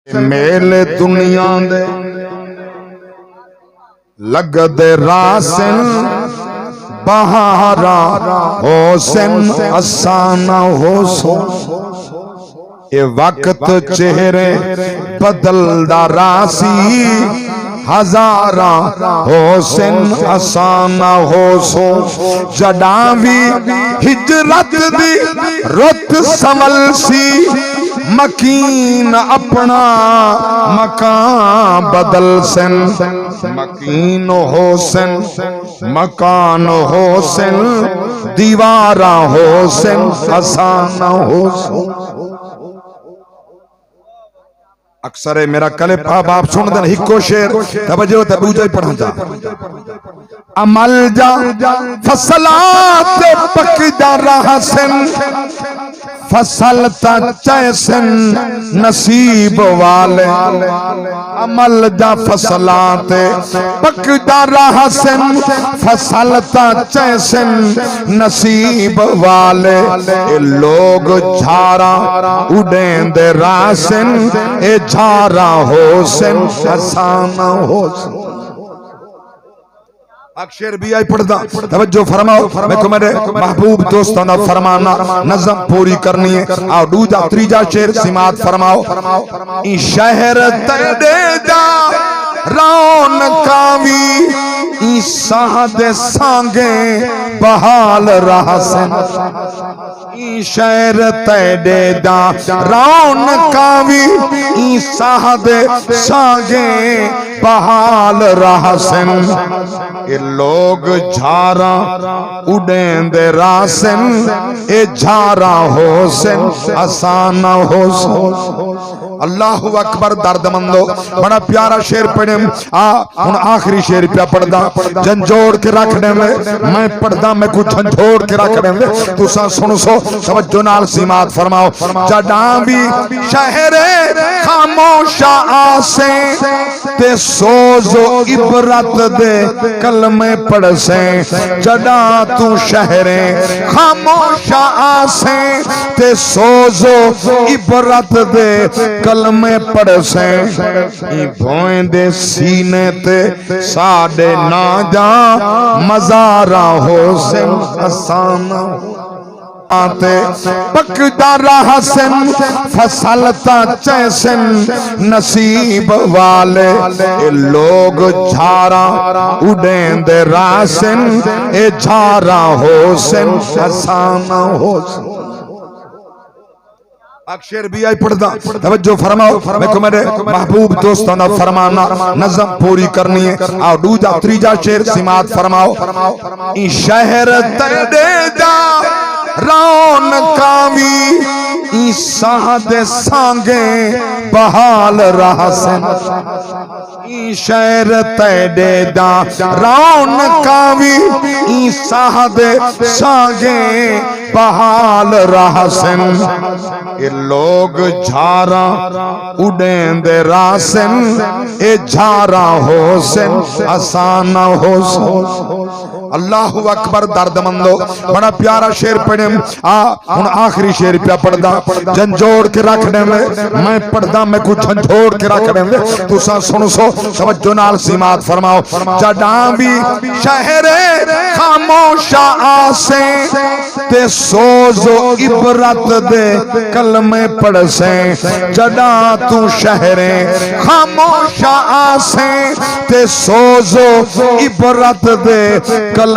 Mail दुनिया दे लगदे रासन बहारा होसन असाना होसो ए वक्त चेहरे बदलदा रासी हजारा होसन असाना होसो जडावी हिजरत दी रुत संवलसी मकीन अपना मकान बदल सन मकीन होसन मकान होसन दीवारा होसन असाना होसन। अक्सर है मेरा कले बाप सुन दन हिको शेर तवज्जो ते दूजा ही पढ़ा जा अमल जा फसलात पक जा रहसन फसल तैसन नसीब वाले अमल जा फसलात पक जा रहसन फसल तैसन नसीब वाले ए लोग झारा उड़ेंदे रासन ए झारा होसन असाना होसन। अक्षर भी आई पढ़दा तवज्जो फरमाओ मैं को मेरे महबूब दोस्तों ना फरमाना नज़म पूरी करनी है और दूजा तीजा शेर सिमात फरमाओ ई शहर तेरे दा रौन कावी ई सादे सांगे बहाल रहसन ई शहर तेरे दा रौन कावी ई सादे सांगे बहाल रहसन ए लोग झारा उड़ेंदे रासन ए झारा होसन असाना होसन। अल्लाहु अकबर दर्दमंदो बड़ा प्यारा शेर पढ़े हुन आखिरी शेर पे पढ़दा झंझोड़ के रख दे मैं पढ़दा मैं कुछ झंझोड़ के रख दे तुसा सुन सो तवज्जो नाल सिमात फरमाओ जडा भी शहरे खामोशा आसे ते सोजो इबरत दे कलमे पढ़ से जडा तू शहरे खामोशा आसे ते सोजो इबरत दे कलमे पढ़ से भोए दे सीने ते साडे ना जा मजारा होसन असाना आते पकदा रहसन फसल तैसन नसीब वाले ए लोग झारा उड़ेंदे रासन ए झारा होसन असाना होसन। अक्षर भी आई पढ़दा तवज्जो फरमाओ मैं को मेरे महबूब दोस्तों ना फरमाना नज़म पूरी करनी है और दूजा तीजा शेर सिमात फरमाओ ई शहर तेरे दा रौन कावी ई सादे सांगे बहाल रहसन ई शहर तेरे दा रौन कावी ई सादे सांगे बहाल रहसन ए लोग झारा उड़ेंदे रासन ए झारा होसन असाना होसन। अल्लाहु अकबर दर्दमंदो बड़ा प्यारा शेर पढ़े हुन आखिरी शेर पे पढ़दा झंझोड़ के रख दे मैं पढ़दा मैं कुछ झंझोड़ के रख दे तुसा सुन सो तवज्जो नाल सिमात फरमाओ जडा भी शहरे खामोशा आसे ते सोजो इबरत दे कलमे पढ़ से जडा तू शहरे खामोशा आसे ते सोजो इबरत दे कल